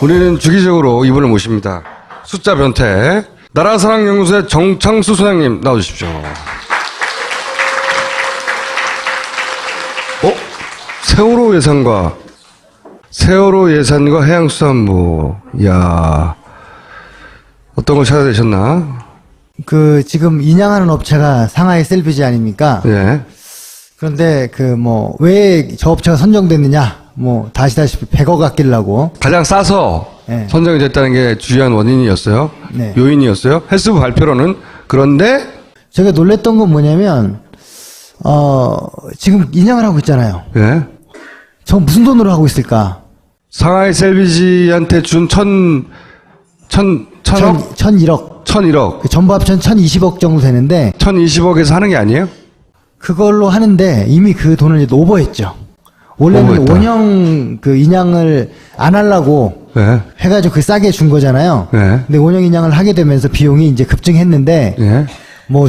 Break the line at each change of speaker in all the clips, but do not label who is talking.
우리는 주기적으로 이분을 모십니다. 숫자 변태 나라사랑연구소의 정창수 소장님 나와주십시오. 세월호 예산과 해양수산부. 이야, 어떤 걸 찾아내셨나?
지금 인양하는 업체가 상하이 셀비지 아닙니까?
예.
그런데 왜 저 업체가 선정됐느냐? 다 아시다시피 100억 아끼려고.
가장 싸서
네.
선정이 됐다는 게 주요한 원인이었어요.
네.
요인이었어요. 헬스부 발표로는. 그런데
제가 놀랬던 건 뭐냐면, 지금 인양을 하고 있잖아요.
예.
저 무슨 돈으로 하고 있을까?
상하이 셀비지한테 준 천억?
1001억.
1001억.
전부 합천 1020억 정도 되는데,
1020억에서 하는 게 아니에요?
그걸로 하는데 이미 그 돈을 이제 오버했죠. 원래는
오버했다.
원형 인양을 안 하려고
예.
해가지고 싸게 준 거잖아요.
예.
근데 원형 인양을 하게 되면서 비용이 이제 급증했는데,
예.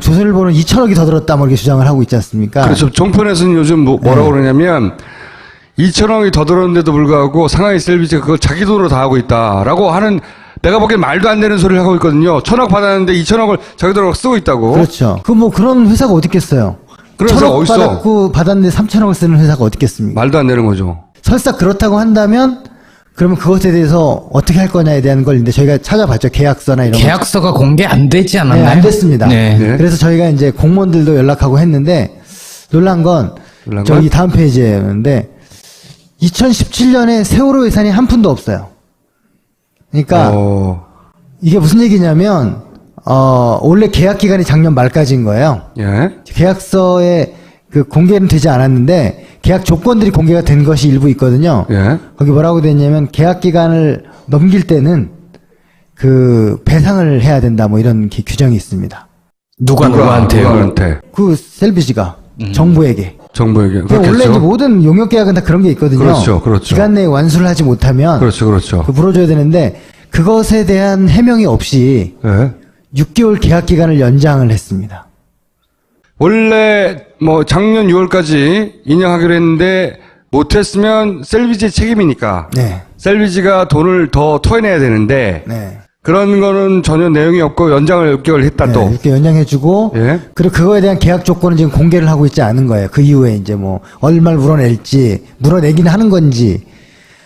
조선일보는 2천억이 더 들었다 이렇게 주장을 하고 있지 않습니까?
그렇죠. 종편에서는 요즘 뭐라고 그러냐면 2천억이 더 들었는데도 불구하고 상하이 셀비지가 그걸 자기 돈으로 다 하고 있다라고 하는, 내가 보기엔 말도 안 되는 소리를 하고 있거든요. 1,000억 받았는데 2천억을 자기 돈으로 쓰고 있다고.
그렇죠. 그런 회사가 어디 있겠어요?
그런 회사가
1,000억
어딨어?
받았는데 3천억을 쓰는 회사가 어디 있겠습니까?
말도 안 되는 거죠.
설사 그렇다고 한다면 그러면 그것에 대해서 어떻게 할 거냐에 대한 걸 이제 저희가 찾아봤죠. 계약서나 이런 거.
계약서가 공개 안 되지 않았나요?
네, 안 됐습니다.
네.
네.
그래서 저희가 이제 공무원들도 연락하고 했는데 놀란 건 저기 다음 페이지였는데 2017년에 세월호 예산이 한 푼도 없어요. 그러니까 이게 무슨 얘기냐면 원래 계약 기간이 작년 말까지인 거예요.
예.
계약서에 공개는 되지 않았는데 계약 조건들이 공개가 된 것이 일부 있거든요.
예.
거기 뭐라고 돼 있냐면 계약 기간을 넘길 때는 배상을 해야 된다 이런 규정이 있습니다.
누구한테요?
누구한테?
셀비지가 정부에게.
정부에게.
원래 이제
그렇겠죠.
모든 용역 계약은 다 그런 게 있거든요.
그렇죠, 그렇죠.
기간 내에 완수를 하지 못하면
그렇죠.
물어줘야 되는데 그것에 대한 해명이 없이
예.
6개월 계약 기간을 연장을 했습니다.
원래 작년 6월까지 인양하기로 했는데 못했으면 셀비지의 책임이니까.
네.
셀비지가 돈을 더 토해내야 되는데
네.
그런 거는 전혀 내용이 없고 연장을 6개월 했다
네,
또.
이렇게 연장해주고,
예.
그리고 그거에 대한 계약 조건은 지금 공개를 하고 있지 않은 거예요. 그 이후에 이제 얼마를 물어낼지, 물어내긴 하는 건지.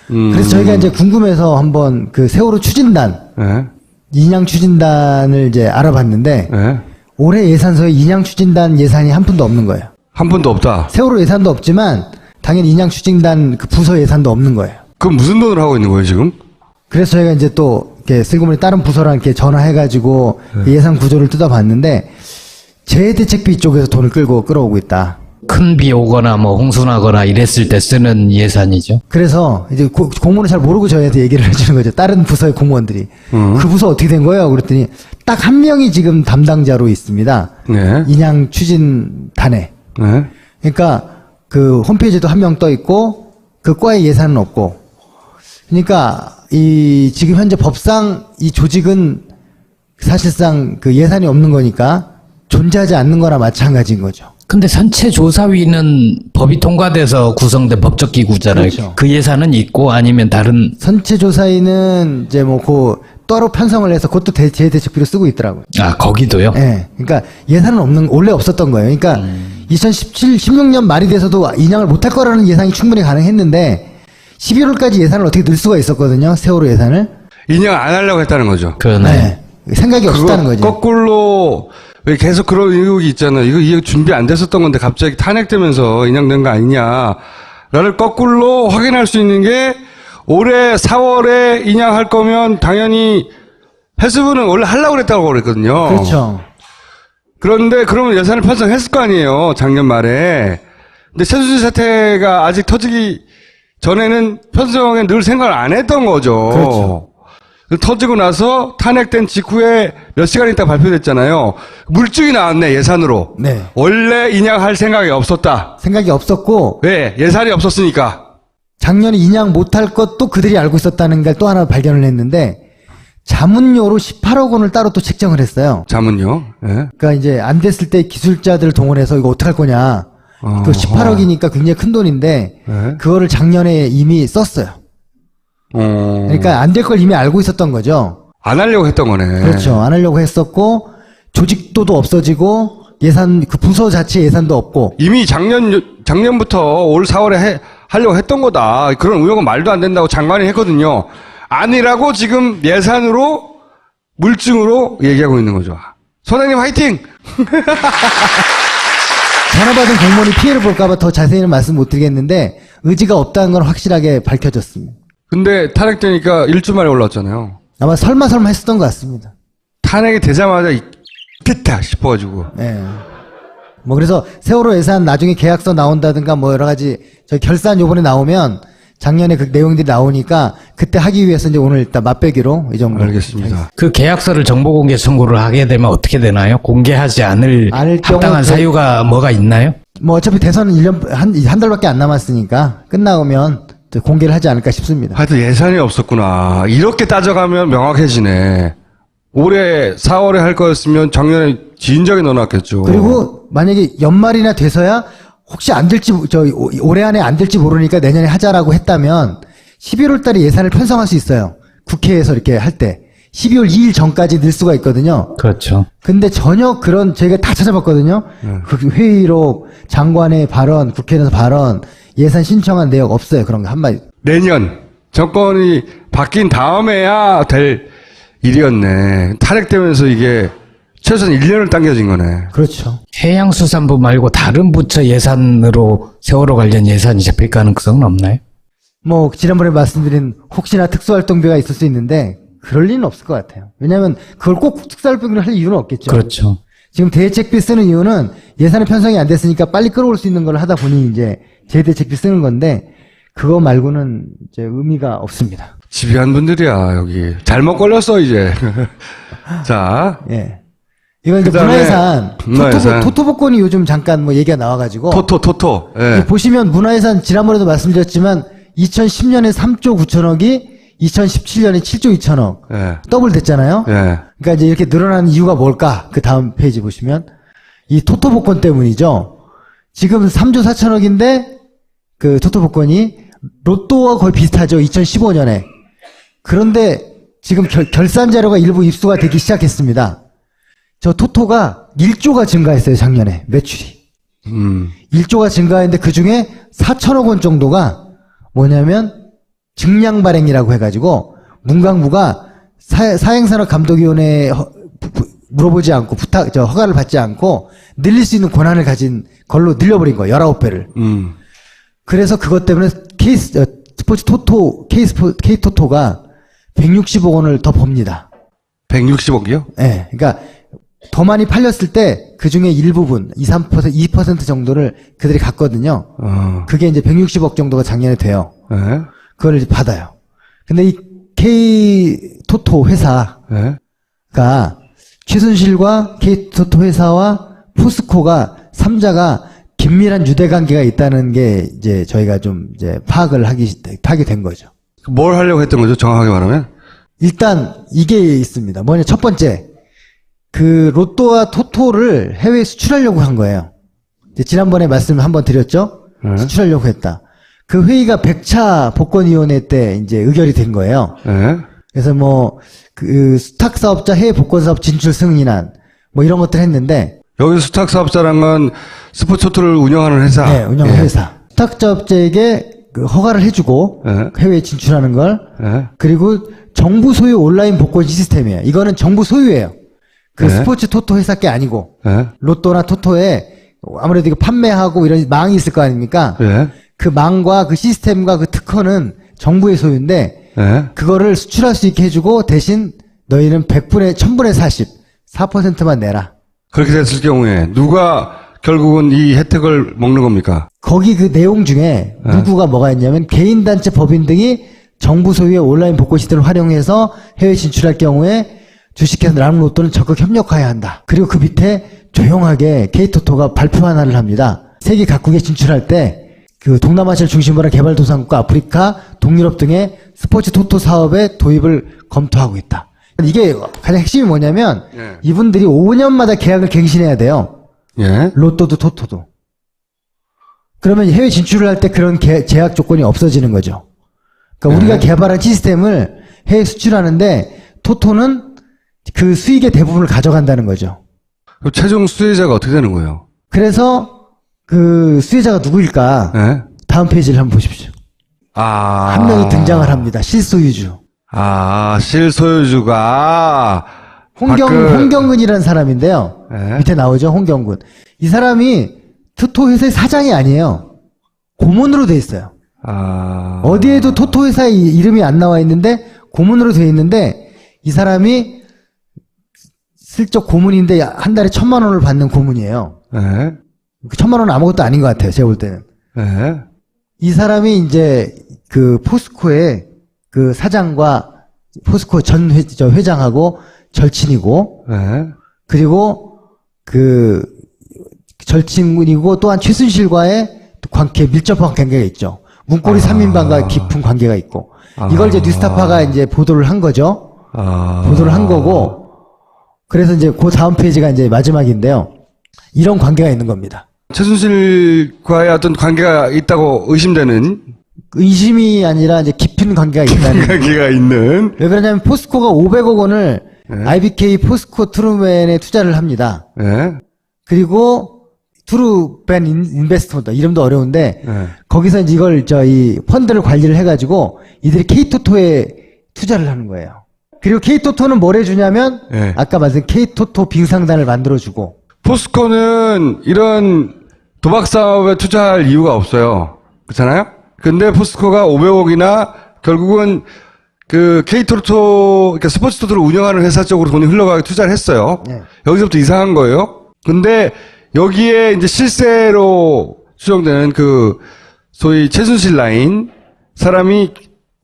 그래서 저희가 이제 궁금해서 한번 세월호 추진단,
예.
인양 추진단을 이제 알아봤는데,
예.
올해 예산서에 인양 추진단 예산이 한 푼도 없는 거예요.
한 푼도 없다.
세월호 예산도 없지만, 당연히 인양 추진단 부서 예산도 없는 거예요.
그럼 무슨 돈을 하고 있는 거예요, 지금?
그래서 저희가 이제 또 이렇게 슬그머니 다른 부서랑 이렇게 전화해가지고 예산 구조를 뜯어봤는데 재해대책비 쪽에서 돈을 끌어오고 있다.
큰 비 오거나 홍수나거나 이랬을 때 쓰는 예산이죠.
그래서 이제 공무원은 잘 모르고 저희한테 얘기를 해주는 거죠. 다른 부서의 공무원들이. 그 부서 어떻게 된 거예요? 그랬더니 딱 한 명이 지금 담당자로 있습니다.
네.
인양 추진단에.
네.
그러니까 홈페이지도 한 명 떠 있고 그 과의 예산은 없고. 그러니까 지금 현재 법상 이 조직은 사실상 예산이 없는 거니까 존재하지 않는 거나 마찬가지인 거죠.
근데 선체조사위는 법이 통과돼서 구성된 법적 기구잖아요.
그렇죠.
그 예산은 있고 아니면 다른.
선체조사위는 이제 따로 편성을 해서 그것도 재해대책비로 쓰고 있더라고요.
아, 거기도요?
예. 그러니까 예산은 원래 없었던 거예요. 그러니까 16년 말이 돼서도 인양을 못할 거라는 예상이 충분히 가능했는데 11월까지 예산을 어떻게 늘 수가 있었거든요. 세월호 예산을.
인양 안 하려고 했다는 거죠.
그러네.
네. 생각이 없었다는 거죠.
거꾸로 왜 계속 그런 의혹이 있잖아요. 이거 준비 안 됐었던 건데 갑자기 탄핵되면서 인양된 거 아니냐를 거꾸로 확인할 수 있는 게 올해 4월에 인양할 거면 당연히 해수부는 원래 하려고 그랬다고 그랬거든요.
그렇죠.
그런데 그러면 예산을 편성했을 거 아니에요. 작년 말에. 근데 최순실 사태가 아직 터지기 전에는 편성에 늘 생각을 안 했던 거죠.
그렇죠.
터지고 나서 탄핵된 직후에 몇 시간 있다 발표됐잖아요. 물증이 나왔네, 예산으로.
네.
원래 인양할 생각이 없었다.
생각이 없었고
왜? 예산이 없었으니까.
작년에 인양 못할 것도 그들이 알고 있었다는 걸 또 하나 발견을 했는데 자문료로 18억 원을 따로 또 책정을 했어요.
자문요. 예.
그러니까 이제 안 됐을 때 기술자들을 동원해서 이거 어떡할 거냐. 그 18억이니까 굉장히 큰 돈인데
네.
그거를 작년에 이미 썼어요. 그러니까 안 될 걸 이미 알고 있었던 거죠.
안 하려고 했던 거네.
그렇죠. 안 하려고 했었고 조직도도 없어지고 예산 그 부서 자체 예산도 없고
이미 작년부터 올 4월에 하려고 했던 거다. 그런 우려가 말도 안 된다고 장관이 했거든요. 아니라고 지금 예산으로 물증으로 얘기하고 있는 거죠. 선생님 화이팅!
전화 받은 공무원이 피해를 볼까봐 더 자세히는 말씀 못 드리겠는데 의지가 없다는 건 확실하게 밝혀졌습니다.
근데 탄핵되니까 일주 만에 올라왔잖아요.
아마 설마 했었던 것 같습니다.
탄핵이 되자마자 있겠다 싶어가지고.
예. 뭐 그래서 세월호 예산 나중에 계약서 나온다든가 뭐 여러 가지 저희 결산 요번에 나오면 작년에 그 내용들이 나오니까 그때 하기 위해서 이제 오늘 일단 맛배기로 이 정도.
알겠습니다.
그 계약서를 정보공개 청구를 하게 되면 어떻게 되나요? 공개하지 않을
않을
합당한
경우
사유가 뭐가 있나요?
뭐 어차피 대선은 1년 한 달밖에 안 남았으니까 끝나오면 또 공개를 하지 않을까 싶습니다.
하여튼 예산이 없었구나. 이렇게 따져가면 명확해지네. 올해 4월에 할 거였으면 작년에 진작에 넣어놨겠죠.
그리고 만약에 연말이나 돼서야 혹시 안 될지 올해 안에 안 될지 모르니까 내년에 하자라고 했다면 11월 달에 예산을 편성할 수 있어요. 국회에서 이렇게 할 때 12월 2일 전까지 늘 수가 있거든요.
그렇죠.
근데 전혀 그런 저희가 다 찾아봤거든요. 그 회의록, 장관의 발언, 국회에서 발언, 예산 신청한 내용 없어요. 그런 거 한마디.
내년 정권이 바뀐 다음에야 될 일이었네. 탄핵되면서 이게 최소한 1년을 당겨진 거네.
그렇죠.
해양수산부 말고 다른 부처 예산으로 세월호 관련 예산이 잡힐 가능성은 없나요?
뭐 지난번에 말씀드린 혹시나 특수활동비가 있을 수 있는데 그럴 리는 없을 것 같아요. 왜냐하면 그걸 꼭 특수활동비로 할 이유는 없겠죠.
그렇죠.
지금 대책비 쓰는 이유는 예산의 편성이 안 됐으니까 빨리 끌어올 수 있는 걸 하다 보니 이제 재대책비 쓰는 건데 그거 말고는 이제 의미가 없습니다.
집요한 분들이야 여기. 잘못 걸렸어 이제. 자.
예. 이건 이제
그다음에
문화예산. 토토복권이 요즘 잠깐 뭐 얘기가 나와가지고.
토토. 예.
보시면 문화예산 지난번에도 말씀드렸지만 2010년에 3조 9천억이 2017년에 7조 2천억.
예.
더블 됐잖아요.
예.
그러니까 이제 이렇게 늘어나는 이유가 뭘까? 그 다음 페이지 보시면 이 토토복권 때문이죠. 지금 3조 4천억인데 그 토토복권이 로또와 거의 비슷하죠. 2015년에. 그런데 지금 결산 자료가 일부 입수가 되기 시작했습니다. 저 토토가 1조가 증가했어요. 작년에 매출이. 1조가 증가했는데 그중에 4천억 원 정도가 뭐냐면 증량 발행이라고 해가지고 문광부가 사행산업감독위원회에 물어보지 않고 허가를 받지 않고 늘릴 수 있는 권한을 가진 걸로 늘려버린 거예요. 19배를. 그래서 그것 때문에 스포츠 토토, K토토가 160억 원을 더 법니다.
160억이요?
네. 그러니까 더 많이 팔렸을 때 그 중에 일부분, 2% 정도를 그들이 갖거든요. 그게 이제 160억 정도가 작년에 돼요.
예.
그걸 이제 받아요. 근데 이 K토토 회사가
예.
최순실과 K토토 회사와 포스코가 3자가 긴밀한 유대 관계가 있다는 게 이제 저희가 좀 이제 파악을 하게 된 거죠.
뭘 하려고 했던 거죠? 정확하게 말하면?
일단 이게 있습니다. 뭐냐 첫 번째 그 로또와 토토를 해외에 수출하려고 한 거예요. 이제 지난번에 말씀 한번 드렸죠. 수출하려고 했다. 그 회의가 100차 복권위원회 때 이제 의결이 된 거예요.
예.
그래서 뭐 그 수탁 사업자 해외 복권 사업 진출 승인안 뭐 이런 것들 했는데
여기서 수탁 사업자란 건 스포츠 토토를 운영하는 회사.
네, 운영하는
예.
회사. 수탁 사업자에게 그 허가를 해주고 해외에 진출하는 걸 그리고 정부 소유 온라인 복권 시스템이에요. 이거는 정부 소유예요. 그 스포츠 토토 회사 게 아니고 로또나 토토에 아무래도 이거 판매하고 이런 망이 있을 거 아닙니까? 그 망과 그 시스템과 그 특허는 정부의 소유인데 그거를 수출할 수 있게 해주고 대신 너희는 1000분의 40, 4%만 내라.
그렇게 됐을 경우에 누가 결국은 이 혜택을 먹는 겁니까?
거기 그 내용 중에 누구가 뭐가 있냐면 개인단체 법인 등이 정부 소유의 온라인 복권 시스템을 활용해서 해외 진출할 경우에 주식회사 라운로또는 적극 협력해야 한다. 그리고 그 밑에 조용하게 K토토가 발표 하나를 합니다. 세계 각국에 진출할 때 그 동남아시아를 중심으로 한 개발도상국과 아프리카, 동유럽 등의 스포츠 토토 사업의 도입을 검토하고 있다. 이게 가장 핵심이 뭐냐면 이분들이 5년마다 계약을 갱신해야 돼요. 로또도 토토도. 그러면 해외 진출을 할 때 그런 제약 조건이 없어지는 거죠. 그러니까 우리가 개발한 시스템을 해외 수출하는데 토토는 그 수익의 대부분을 가져간다는 거죠.
그럼 최종 수혜자가 어떻게 되는 거예요?
그래서 그 수혜자가 누구일까?
예?
다음 페이지를 한번 보십시오. 한 명이 등장을 합니다. 실소유주.
실소유주가
홍경근이라는 사람인데요.
네.
밑에 나오죠, 홍경근. 이 사람이 토토 회사의 사장이 아니에요. 고문으로 돼 있어요. 어디에도 토토 회사의 이름이 안 나와 있는데 고문으로 돼 있는데 이 사람이 슬쩍 고문인데 한 달에 1,000만 원을 받는 고문이에요.
네.
1,000만 원은 아무것도 아닌 것 같아요. 제가 볼 때는.
네.
이 사람이 이제 그 포스코의 그 사장과 포스코 전 회장하고 절친이고,
네.
그리고 그 절친이고 또한 최순실과의 밀접한 관계가 있죠. 문고리 3인방과 깊은 관계가 있고, 이걸 이제 뉴스타파가 이제 보도를 한 거죠. 보도를 한 거고, 그래서 이제 그 다음 페이지가 이제 마지막인데요. 이런 관계가 있는 겁니다.
최순실과의 어떤 관계가 있다고 의심되는
의심이 아니라 이제 깊은 관계가 있다는.
관계가 있는.
왜 그러냐면 포스코가 500억 원을 IBK 포스코 트루맨에 투자를 합니다.
네.
그리고 트루벤 인베스트먼트 이름도 어려운데
네.
거기서 이제 이걸 이 펀드를 관리를 해가지고 이들이 K토토에 투자를 하는 거예요. 그리고 K토토는 뭘 해주냐면
네.
아까 말씀 K토토 빙상단을 만들어주고.
포스코는 이런 도박 사업에 투자할 이유가 없어요. 그렇잖아요? 근데 포스코가 500억이나 결국은 그 K토토, 그러니까 스포츠 토토를 운영하는 회사 쪽으로 돈이 흘러가게 투자를 했어요.
네.
여기서부터 이상한 거예요. 근데 여기에 이제 실세로 추정되는 그 소위 최순실 라인 사람이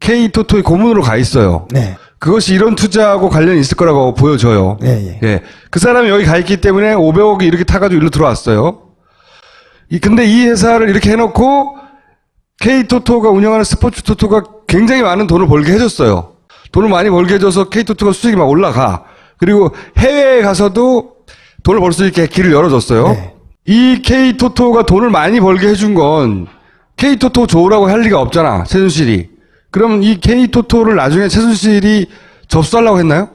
K토토의 고문으로 가 있어요.
네.
그것이 이런 투자하고 관련이 있을 거라고 보여져요.
예.
예. 그 사람이 여기 가 있기 때문에 500억이 이렇게 타가지고 일로 들어왔어요. 근데 이 회사를 이렇게 해놓고 K토토가 운영하는 스포츠 토토가 굉장히 많은 돈을 벌게 해줬어요. 돈을 많이 벌게 해줘서 K토토가 수익이 막 올라가. 그리고 해외에 가서도 돈을 벌 수 있게 길을 열어줬어요.
네.
이 K토토가 돈을 많이 벌게 해준 건 K토토 좋으라고 할 리가 없잖아. 최순실이. 그럼 이 K토토를 나중에 최순실이 접수하려고 했나요?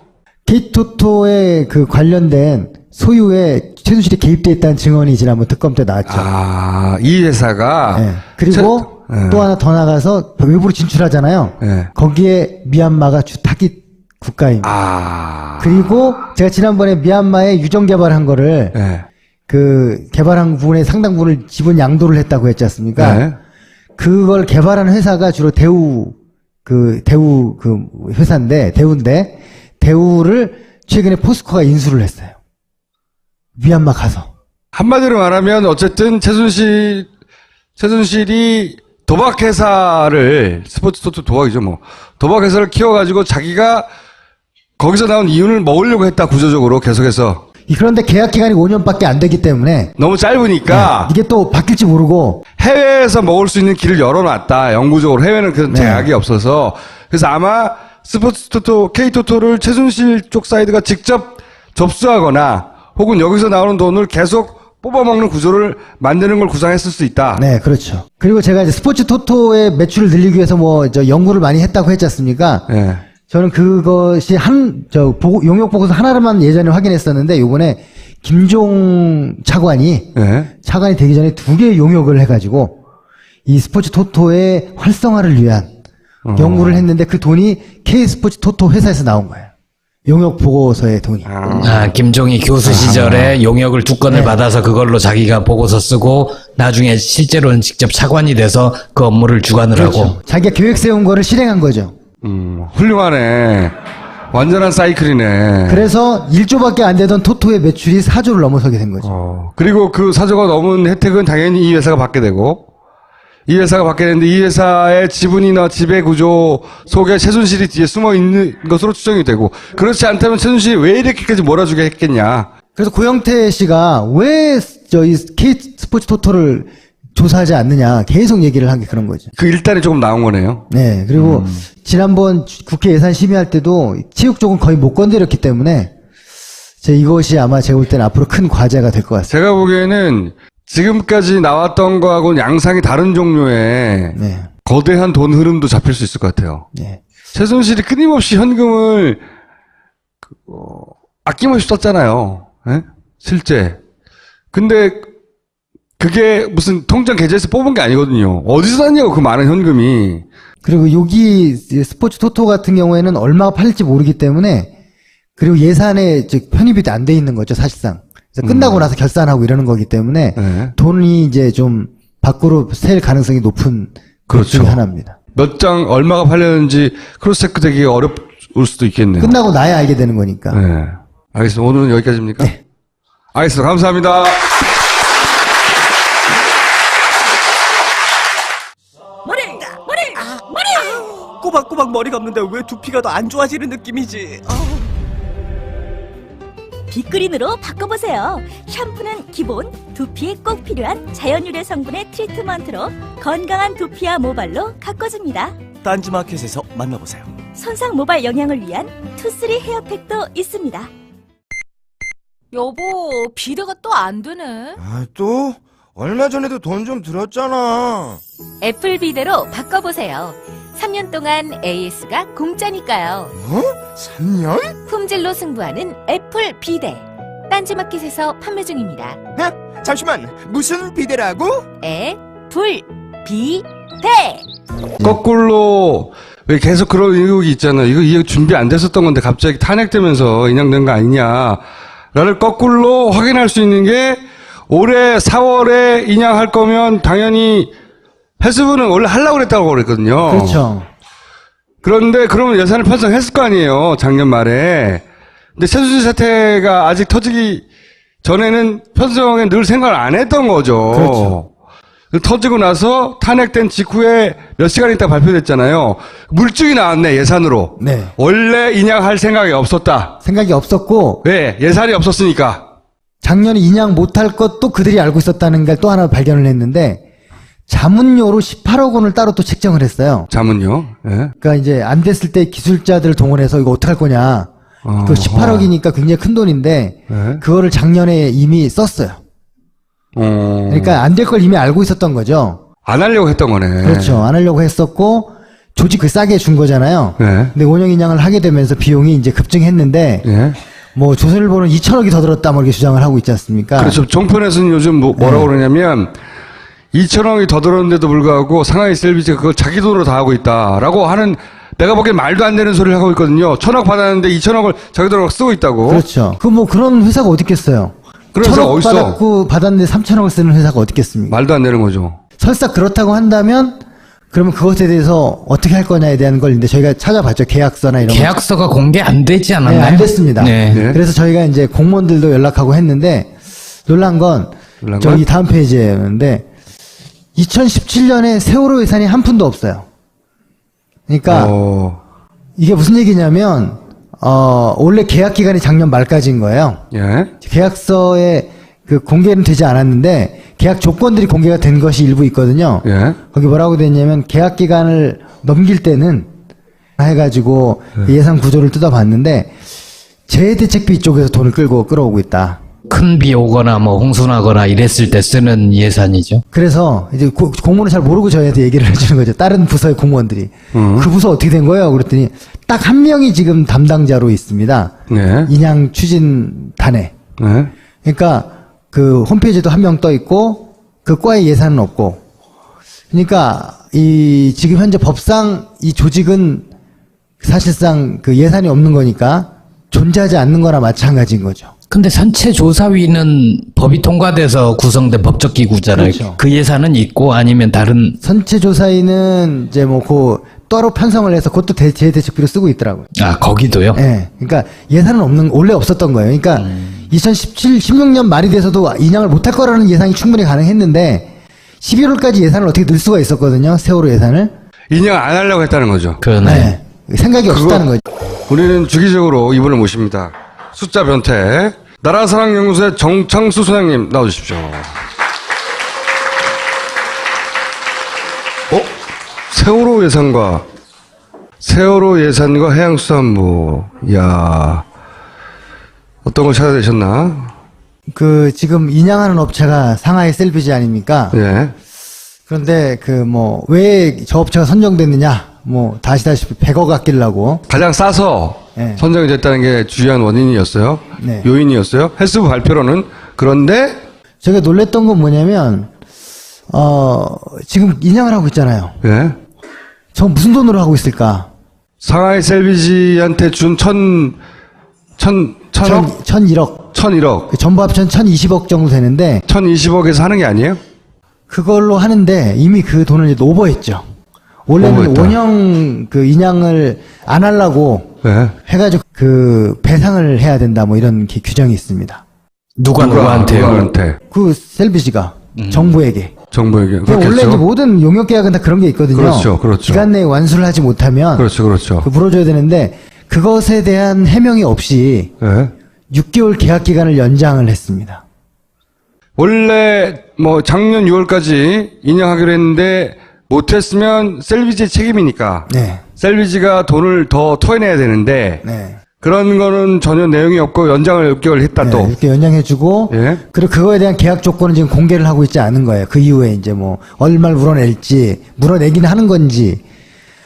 K토토에 그 관련된 소유에 최순실이 개입돼 있다는 증언이 지난번 특검 때 나왔죠.
이 회사가.
네. 그리고 또 하나 더 나가서 외부로 진출하잖아요.
네.
거기에 미얀마가 주타깃 국가입니다.
아.
그리고 제가 지난번에 미얀마에 유정 개발한 거를
네.
그 개발한 부분의 상당 부분을 지분 양도를 했다고 했지 않습니까?
네.
그걸 개발한 회사가 주로 대우 회사인데 대우를 최근에 포스코가 인수를 했어요. 미얀마 가서.
한마디로 말하면 어쨌든 최순실이 도박회사를, 스포츠 토토 도박이죠 뭐. 도박회사를 키워가지고 자기가 거기서 나온 이윤을 먹으려고 했다, 구조적으로 계속해서.
그런데 계약 기간이 5년밖에 안 되기 때문에
너무 짧으니까.
이게 또 바뀔지 모르고
해외에서 먹을 수 있는 길을 열어놨다, 영구적으로. 해외는 그런 제약이 없어서. 그래서 아마 스포츠 토토, K토토를 최순실 쪽 사이드가 직접 접수하거나 혹은 여기서 나오는 돈을 계속 뽑아먹는 구조를 만드는 걸 구상했을 수 있다.
네, 그렇죠. 그리고 제가 이제 스포츠 토토의 매출을 늘리기 위해서 연구를 많이 했다고 했지 않습니까?
네.
저는 그것이 용역 보고서 하나로만 예전에 확인했었는데 요번에 김종 차관이 되기 전에 2개의 용역을 해가지고 이 스포츠 토토의 활성화를 위한 연구를 했는데 그 돈이 K스포츠 토토 회사에서 나온 거예요. 용역 보고서의 돈이.
김종희 교수 시절에 용역을 2건을 받아서 그걸로 자기가 보고서 쓰고 나중에 실제로는 직접 차관이 돼서 그 업무를 주관을 하고.
자기가 계획 세운 거를 실행한 거죠.
훌륭하네. 완전한 사이클이네.
그래서 1조밖에 안 되던 토토의 매출이 4조를 넘어서게 된 거죠.
그리고 그 4조가 넘은 혜택은 당연히 이 회사가 받게 되고, 이 회사가 받게 되는데 이 회사의 지분이나 지배구조 속에 최순실이 뒤에 숨어 있는 것으로 추정이 되고, 그렇지 않다면 최순실이 왜 이렇게까지 몰아주게 했겠냐.
그래서 고영태 씨가 왜 이 K스포츠 토토를 조사하지 않느냐 계속 얘기를 한 게 그런 거죠.
그 일단이 조금 나온 거네요.
네. 그리고 지난번 국회 예산 심의할 때도 체육 쪽은 거의 못 건드렸기 때문에 이것이 아마 제가 볼 때는 앞으로 큰 과제가 될 것 같습니다.
제가 보기에는 지금까지 나왔던 거하고는 양상이 다른 종류의 거대한 돈 흐름도 잡힐 수 있을 것 같아요.
예.
최순실이 끊임없이 현금을 아낌없이 썼잖아요. 예? 실제. 근데 그게 무슨 통장 계좌에서 뽑은 게 아니거든요. 어디서 났냐고 그 많은 현금이.
그리고 여기 스포츠 토토 같은 경우에는 얼마가 팔릴지 모르기 때문에 그리고 예산에 편입이 안 돼 있는 거죠, 사실상. 그래서 끝나고 나서 결산하고 이러는 거기 때문에
네.
돈이 이제 좀 밖으로 셀 가능성이 높은 것
그렇죠.
중에 하나입니다.
몇 장 얼마가 팔렸는지 크로스체크 되기 어려울 수도 있겠네요.
끝나고 나야 알게 되는 거니까.
네. 알겠습니다. 오늘은 여기까지입니까?
네.
알겠습니다. 감사합니다.
꼬박꼬박 머리 감는데 왜 두피가 더 안 좋아지는 느낌이지?
빅그린으로 바꿔보세요. 샴푸는 기본, 두피에 꼭 필요한 자연유래 성분의 트리트먼트로 건강한 두피와 모발로 가꿔줍니다.
딴지마켓에서 만나보세요.
손상 모발 영양을 위한 투쓰리 헤어팩도 있습니다.
여보, 비대가 또 안 되네.
아, 또? 얼마 전에도 돈 좀 들었잖아.
애플 비대로 바꿔보세요. 3년 동안 AS가 공짜니까요.
어? 3년?
품질로 승부하는 애플 비대. 딴지마켓에서 판매 중입니다.
잠시만, 무슨 비대라고?
애플 비대.
거꾸로 왜 계속 그런 의혹이 있잖아요. 이거 준비 안 됐었던 건데 갑자기 탄핵되면서 인양된 거 아니냐를 거꾸로 확인할 수 있는 게 올해 4월에 인양할 거면 당연히 해수부는 원래 하려고 그랬다고 그랬거든요.
그렇죠.
그런데 그러면 예산을 편성했을 거 아니에요. 작년 말에. 근데 최순실 사태가 아직 터지기 전에는 편성에 늘 생각을 안 했던 거죠.
그렇죠.
터지고 나서 탄핵된 직후에 몇 시간 있다 발표됐잖아요. 물증이 나왔네, 예산으로.
네.
원래 인양할 생각이 없었다.
생각이 없었고
왜? 예산이 없었으니까.
작년에 인양 못할 것도 그들이 알고 있었다는 걸 또 하나 발견을 했는데 자문료로 18억 원을 따로 또 책정을 했어요.
자문요. 예.
그러니까 이제 안 됐을 때 기술자들을 동원해서 이거 어떡할 거냐. 그 18억이니까 굉장히 큰 돈인데
네.
그거를 작년에 이미 썼어요. 그러니까 안 될 걸 이미 알고 있었던 거죠.
안 하려고 했던 거네.
그렇죠. 안 하려고 했었고 조직 그 싸게 준 거잖아요.
네.
근데 원형 인양을 하게 되면서 비용이 이제 급증했는데
예.
뭐 조선일보는 2천억이 더 들었다 뭐 이렇게 주장을 하고 있지 않습니까?
그렇죠. 종편에서는 요즘 뭐라고 그러냐면 2천억이 더 들었는데도 불구하고 상하이 셀비지가 그걸 자기 돈으로 다 하고 있다라고 하는 내가 보기엔 말도 안 되는 소리를 하고 있거든요. 1,000억 받았는데 2천억을 자기 돈으로 쓰고 있다고.
그렇죠. 그 뭐 그런 회사가 어디 있겠어요?
그런 회사가
1,000억
어딨어?
받았고 받았는데 3천억을 쓰는 회사가 어디 있겠습니까?
말도 안 되는 거죠.
설사 그렇다고 한다면 그러면 그것에 대해서 어떻게 할 거냐에 대한 걸 이제 저희가 찾아봤죠. 계약서나 이런 거.
계약서가 공개 안 되지 않았나요?
네, 안 됐습니다.
네.
네.
그래서 저희가 이제 공무원들도 연락하고 했는데 놀란 건
놀란
저기
건?
다음 페이지였는데 2017년에 세월호 예산이 한 푼도 없어요. 그러니까 이게 무슨 얘기냐면 원래 계약 기간이 작년 말까지인 거예요.
예.
계약서에 그 공개는 되지 않았는데 계약 조건들이 공개가 된 것이 일부 있거든요.
예.
거기 뭐라고 돼 있냐면 계약 기간을 넘길 때는 해가지고 예산 구조를 뜯어봤는데 재해대책비 쪽에서 돈을 끌어오고 있다.
큰 비 오거나 뭐 홍수나거나 이랬을 때 쓰는 예산이죠.
그래서 이제 공무원은 잘 모르고 저희한테 얘기를 해주는 거죠. 다른 부서의 공무원들이. 그 부서 어떻게 된 거예요? 그랬더니 딱 한 명이 지금 담당자로 있습니다.
네.
인양 추진단에.
네.
그러니까 그 홈페이지도 한 명 떠 있고 그 과에 예산은 없고. 그러니까 이 지금 현재 법상 이 조직은 사실상 그 예산이 없는 거니까 존재하지 않는 거나 마찬가지인 거죠.
근데 선체조사위는 법이 통과돼서 구성된 법적 기구잖아요.
그렇죠.
그 예산은 있고 아니면 다른
선체조사위는 이제 뭐 그 따로 편성을 해서 그것도 재해대책비로 쓰고 있더라고요.
거기도요?
예. 그러니까 예산은 원래 없었던 거예요. 그러니까 2017, 16년 말이 돼서도 인양을 못할 거라는 예상이 충분히 가능했는데 11월까지 예산을 어떻게 늘 수가 있었거든요. 세월호 예산을.
인양 안 하려고 했다는 거죠.
그러네.
네. 생각이 없었다는 거죠.
우리는 주기적으로 이분을 모십니다. 숫자 변태 나라사랑연구소의 정창수 소장님 나와주십시오. 세월호 예산과 해양수산부. 이야, 어떤 걸 찾아내셨나?
그 지금 인양하는 업체가 상하이 셀비지 아닙니까?
예.
그런데 왜 저 업체가 선정됐느냐? 다 아시다시피 100억 아끼려고.
가장 싸서
네.
선정이 됐다는 게 주요한 원인이었어요.
네.
요인이었어요. 헬스부 발표로는. 그런데
제가 놀랬던 건 뭐냐면, 지금 인양을 하고 있잖아요.
예.
저 무슨 돈으로 하고 있을까?
상하이 셀비지한테 준 1,000억?
1,001억.
1,001억.
그 전부 합치면 1,020억 정도 되는데,
1,020억에서 하는 게 아니에요?
그걸로 하는데 이미 그 돈을 이제 오버했죠. 원래는
오버했다.
5년 그 인양을 안 하려고
예.
해가지고 그 배상을 해야 된다 뭐 이런 규정이 있습니다.
누구한테요?
누구한테?
그 셀비지가 정부에게.
정부에게.
원래 이제
그렇겠죠.
모든 용역 계약은 다 그런 게 있거든요.
그렇죠, 그렇죠.
기간 내에 완수를 하지 못하면
그렇죠, 그렇죠.
그 물어줘야 되는데 그것에 대한 해명이 없이
예.
6개월 계약 기간을 연장을 했습니다.
원래 작년 6월까지 인양하기로 했는데 못했으면 셀비지의 책임이니까
네,
셀비지가 돈을 더 토해내야 되는데
네.
그런 거는 전혀 내용이 없고 연장을 6개월 했다 또.
이렇게 연장해주고,
예.
그리고 그거에 대한 계약 조건은 지금 공개를 하고 있지 않은 거예요. 그 이후에 이제 얼마를 물어낼지, 물어내기는 하는 건지.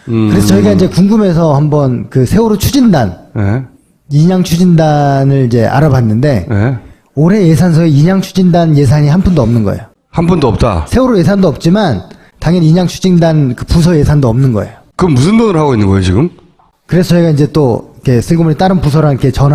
그래서 저희가 이제 궁금해서 한번 그 세월호 추진단,
예.
인양 추진단을 이제 알아봤는데,
예.
올해 예산서에 인양 추진단 예산이 한 푼도 없는 거예요.
한 푼도 없다.
세월호 예산도 없지만, 당연히 인양 추진단 그 부서 예산도 없는 거예요.
그럼 무슨 돈을 하고 있는 거예요 지금?
그래서 저희가 이제 또, 이렇게 슬그머니 다른 부서랑 이렇게 전화